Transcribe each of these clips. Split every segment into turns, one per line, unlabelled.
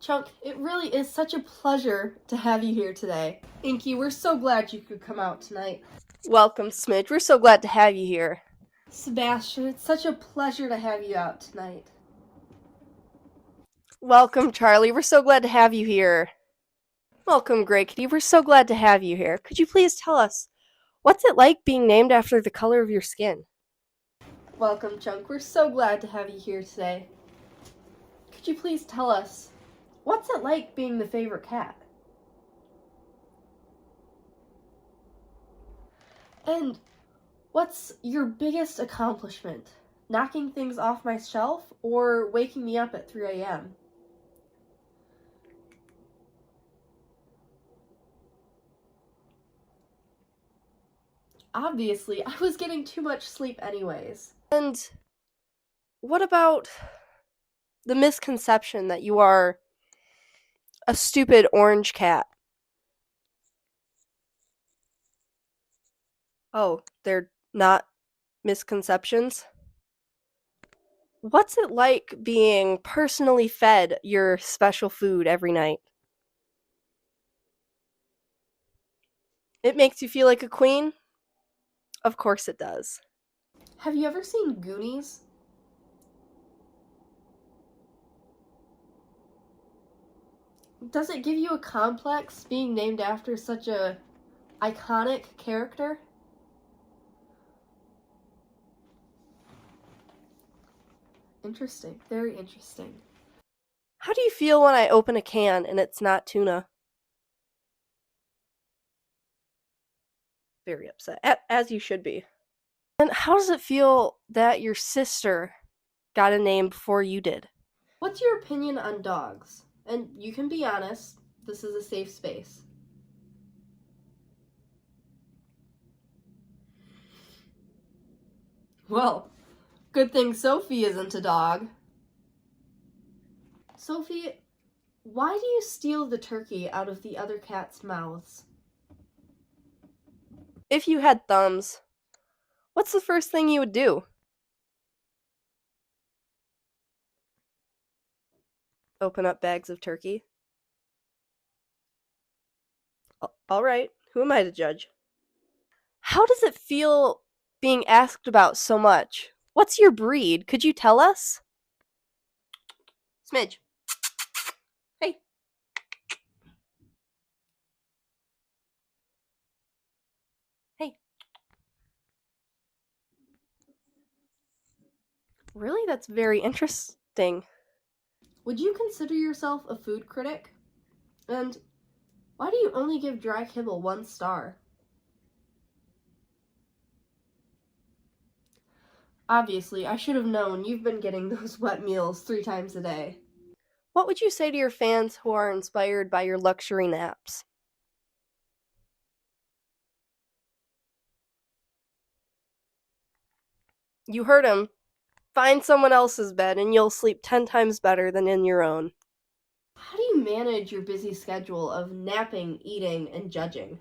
Chunk, it really is such a pleasure to have you here today. Inky, we're so glad you could come out tonight.
Welcome, Smidge. We're so glad to have you here.
Sebastian, it's such a pleasure to have you out tonight.
Welcome, Charlie. We're so glad to have you here. Welcome, Grey Kitty. We're so glad to have you here. Could you please tell us, what's it like being named after the color of your skin?
Welcome, Chunk. We're so glad to have you here today. Could you please tell us, what's it like being the favorite cat? And what's your biggest accomplishment? Knocking things off my shelf or waking me up at 3 a.m.? Obviously, I was getting too much sleep anyways.
And what about the misconception that you are a stupid orange cat? Oh, they're not misconceptions? What's it like being personally fed your special food every night? It makes you feel like a queen? Of course it does.
Have you ever seen Goonies? Does it give you a complex being named after such a iconic character? Interesting. Very interesting.
How do you feel when I open a can and it's not tuna? Very upset, as you should be. And how does it feel that your sister got a name before you did?
What's your opinion on dogs? And you can be honest, this is a safe space. Well, good thing Sophie isn't a dog. Sophie, why do you steal the turkey out of the other cats' mouths?
If you had thumbs, what's the first thing you would do? Open up bags of turkey? All right, who am I to judge? How does it feel being asked about so much? What's your breed? Could you tell us? Smidge. Hey. Hey. Really? That's very interesting.
Would you consider yourself a food critic? And why do you only give dry kibble 1 star? Obviously, I should have known you've been getting those wet meals 3 times a day.
What would you say to your fans who are inspired by your luxury naps? You heard him. Find someone else's bed and you'll sleep 10 times better than in your own.
How do you manage your busy schedule of napping, eating, and judging?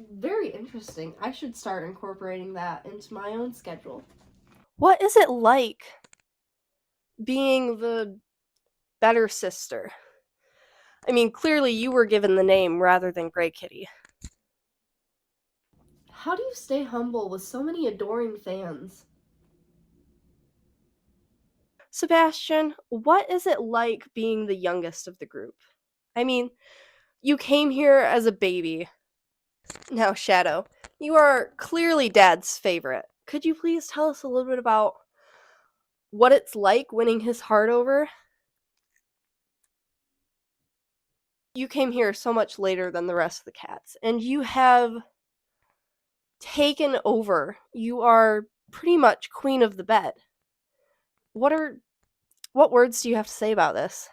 Very interesting. I should start incorporating that into my own schedule.
What is it like being the better sister? I mean, clearly you were given the name rather than Grey Kitty.
How do you stay humble with so many adoring fans?
Sebastian, what is it like being the youngest of the group? I mean, you came here as a baby. Now, Shadow, you are clearly Dad's favorite. Could you please tell us a little bit about what it's like winning his heart over? You came here so much later than the rest of the cats, and you have taken over. You are pretty much queen of the bed. What words do you have to say about this?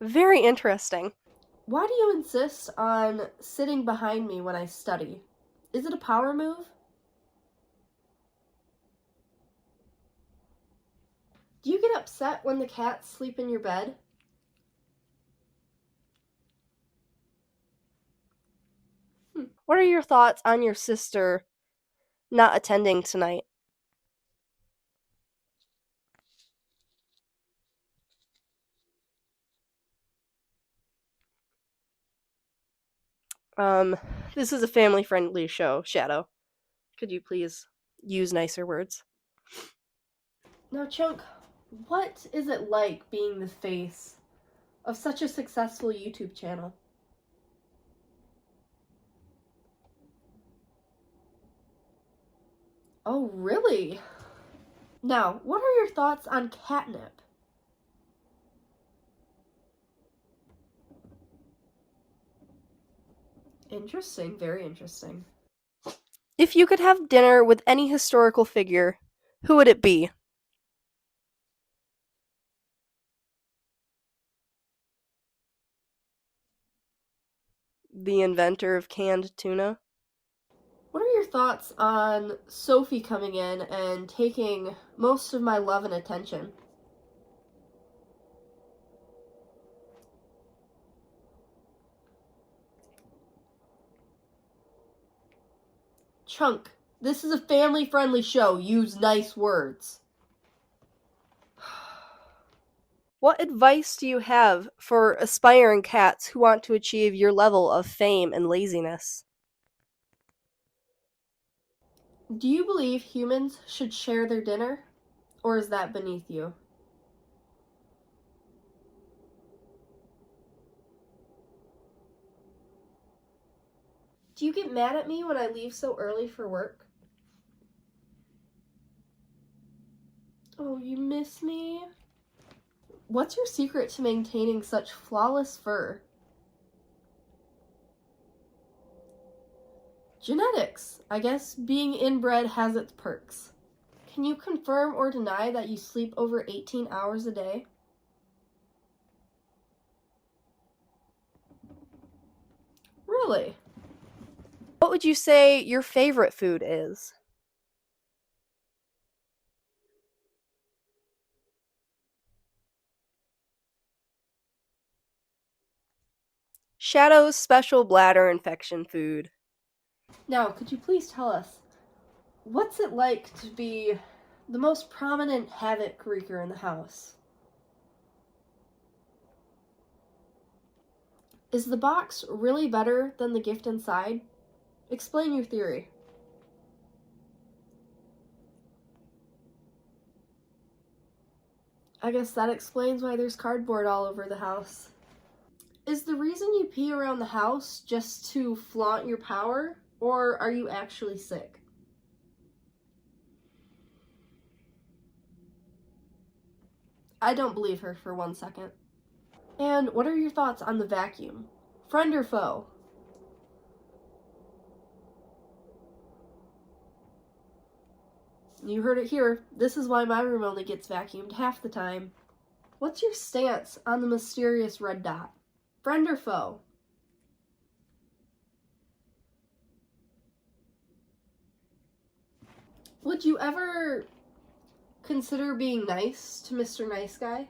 Very interesting.
Why do you insist on sitting behind me when I study? Is it a power move? Do you get upset when the cats sleep in your bed?
What are your thoughts on your sister not attending tonight? Um, this is a family-friendly show, Shadow. Could you please use nicer words?
Now, Chunk, what is it like being the face of such a successful YouTube channel? Oh, really? Now, what are your thoughts on catnip? Interesting, very interesting.
If you could have dinner with any historical figure, who would it be? The inventor of canned tuna?
What are your thoughts on Sophie coming in and taking most of my love and attention? Chunk, this is a family-friendly show. Use nice words.
What advice do you have for aspiring cats who want to achieve your level of fame and laziness?
Do you believe humans should share their dinner? Or is that beneath you? Do you get mad at me when I leave so early for work? Oh, you miss me? What's your secret to maintaining such flawless fur? Genetics. I guess being inbred has its perks. Can you confirm or deny that you sleep over 18 hours a day? Really?
What would you say your favorite food is? Shadow's special bladder infection food.
Now, could you please tell us, what's it like to be the most prominent havoc wreaker in the house? Is the box really better than the gift inside? Explain your theory. I guess that explains why there's cardboard all over the house. Is the reason you pee around the house just to flaunt your power, or are you actually sick? I don't believe her for 1 second. And what are your thoughts on the vacuum? Friend or foe? You heard it here. This is why my room only gets vacuumed half the time. What's your stance on the mysterious red dot? Friend or foe? Would you ever consider being nice to Mr. Nice Guy?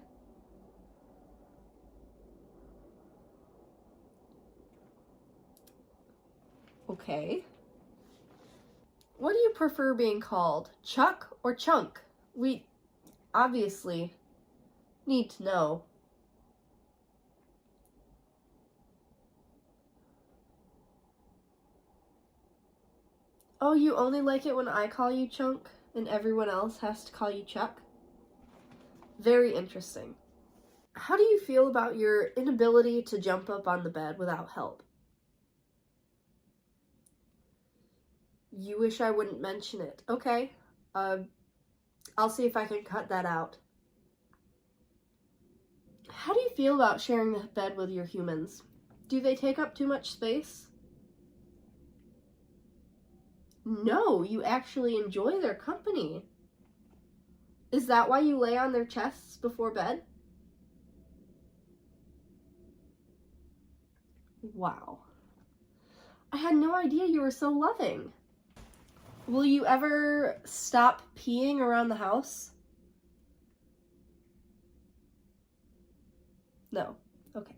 Okay. What do you prefer being called? Chuck or Chunk? We obviously need to know. Oh, you only like it when I call you Chunk and everyone else has to call you Chuck? Very interesting. How do you feel about your inability to jump up on the bed without help? You wish I wouldn't mention it. Okay. I'll see if I can cut that out. How do you feel about sharing the bed with your humans? Do they take up too much space? No, you actually enjoy their company. Is that why you lay on their chests before bed? Wow. I had no idea you were so loving. Will you ever stop peeing around the house? No. Okay.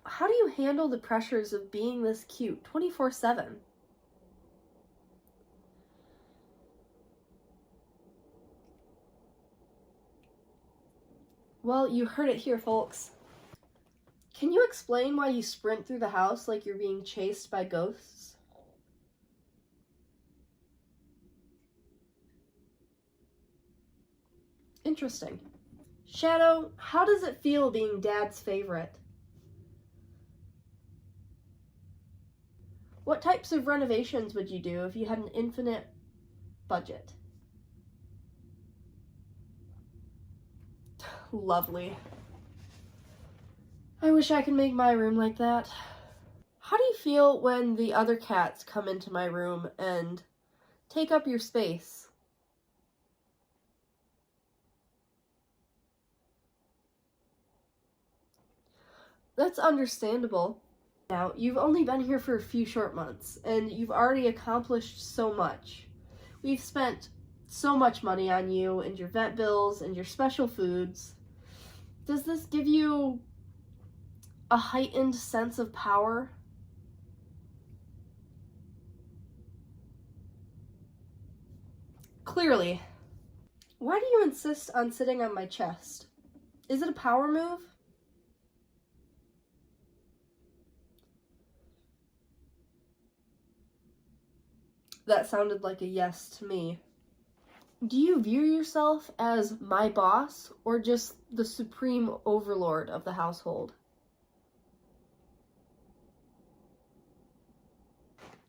how do you handle the pressures of being this cute 24/7? Well, you heard it here, folks. Can you explain why you sprint through the house like you're being chased by ghosts? Interesting. Shadow, how does it feel being Dad's favorite? What types of renovations would you do if you had an infinite budget? Lovely. I wish I could make my room like that. How do you feel when the other cats come into my room and take up your space? That's understandable. Now, you've only been here for a few short months, and you've already accomplished so much. We've spent so much money on you, and your vet bills, and your special foods. Does this give you a heightened sense of power? Clearly. Why do you insist on sitting on my chest? Is it a power move? That sounded like a yes to me. Do you view yourself as my boss or just the supreme overlord of the household?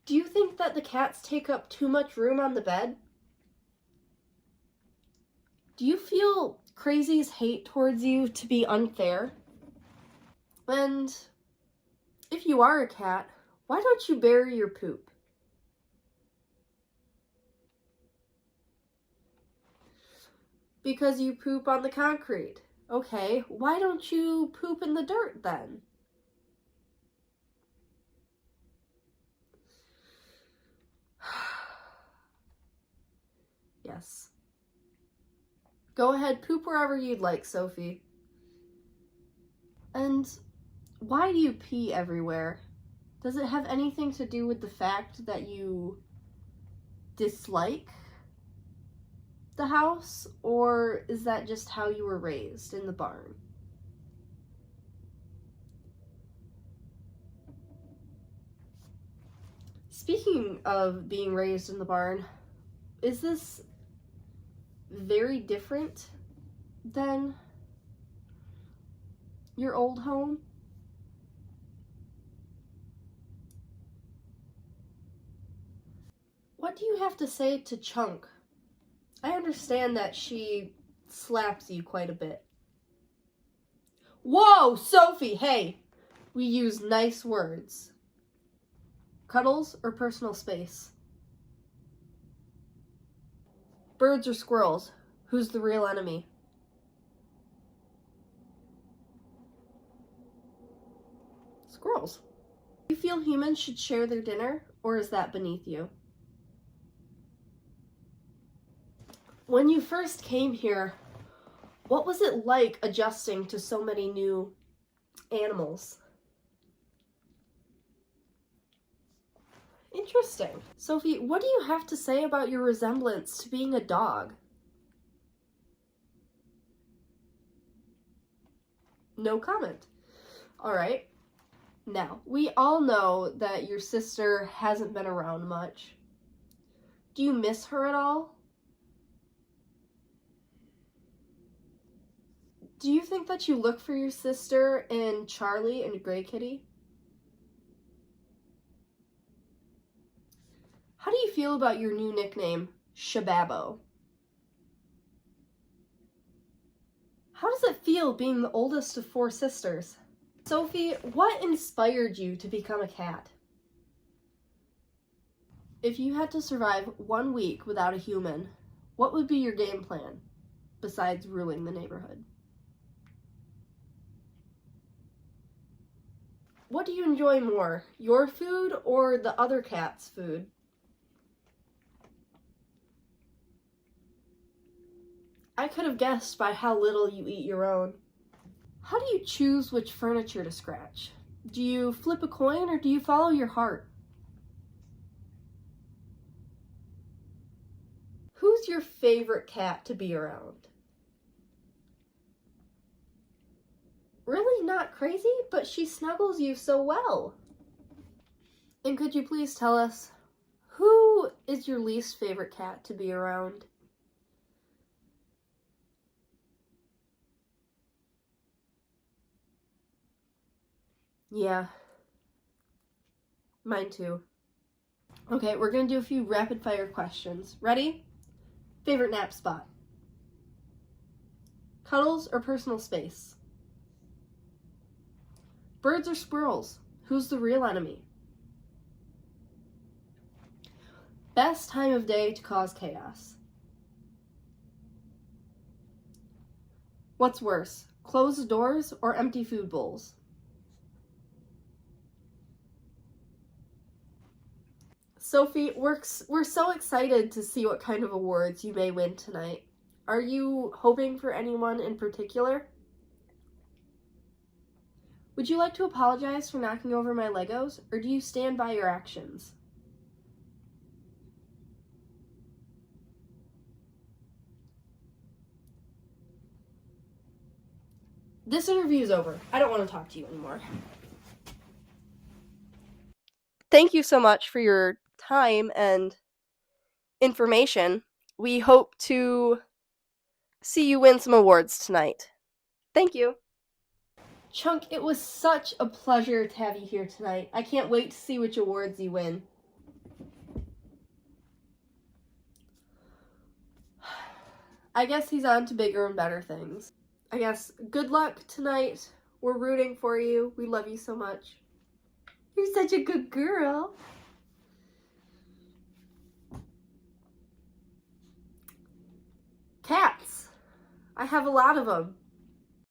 Do you think that the cats take up too much room on the bed? Do you feel Crazy's hate towards you to be unfair? And if you are a cat, why don't you bury your poop? Because you poop on the concrete. Okay, why don't you poop in the dirt then? Yes. Go ahead, poop wherever you'd like, Sophie. And why do you pee everywhere? Does it have anything to do with the fact that you dislike the house, or is that just how you were raised in the barn? Speaking of being raised in the barn, is this very different than your old home? What do you have to say to Chunk? I understand that she slaps you quite a bit. Whoa, Sophie, hey! We use nice words. Cuddles or personal space? Birds or squirrels? Who's the real enemy? Squirrels. Do you feel humans should share their dinner, or is that beneath you? When you first came here, what was it like adjusting to so many new animals? Interesting. Sophie, what do you have to say about your resemblance to being a dog? No comment. All right. Now, we all know that your sister hasn't been around much. Do you miss her at all? Do you think that you look for your sister in Charlie and Grey Kitty? How do you feel about your new nickname, Shababo? How does it feel being the oldest of 4 sisters? Sophie, what inspired you to become a cat? If you had to survive 1 week without a human, what would be your game plan, besides ruling the neighborhood? What do you enjoy more, your food or the other cat's food? I could have guessed by how little you eat your own. How do you choose which furniture to scratch? Do you flip a coin or do you follow your heart? Who's your favorite cat to be around? Really not crazy, but she snuggles you so well. And could you please tell us, who is your least favorite cat to be around? Yeah, mine too. Okay, we're gonna do a few rapid fire questions. Ready? Favorite nap spot? Cuddles or personal space? Birds or squirrels? Who's the real enemy? Best time of day to cause chaos? What's worse, closed doors or empty food bowls? Sophie, we're so excited to see what kind of awards you may win tonight. Are you hoping for anyone in particular? Would you like to apologize for knocking over my Legos, or do you stand by your actions? This interview's over. I don't want to talk to you anymore.
Thank you so much for your time and information. We hope to see you win some awards tonight. Thank you.
Chunk, it was such a pleasure to have you here tonight. I can't wait to see which awards you win. I guess he's on to bigger and better things. I guess good luck tonight. We're rooting for you. We love you so much. You're such a good girl. Cats. I have a lot of them.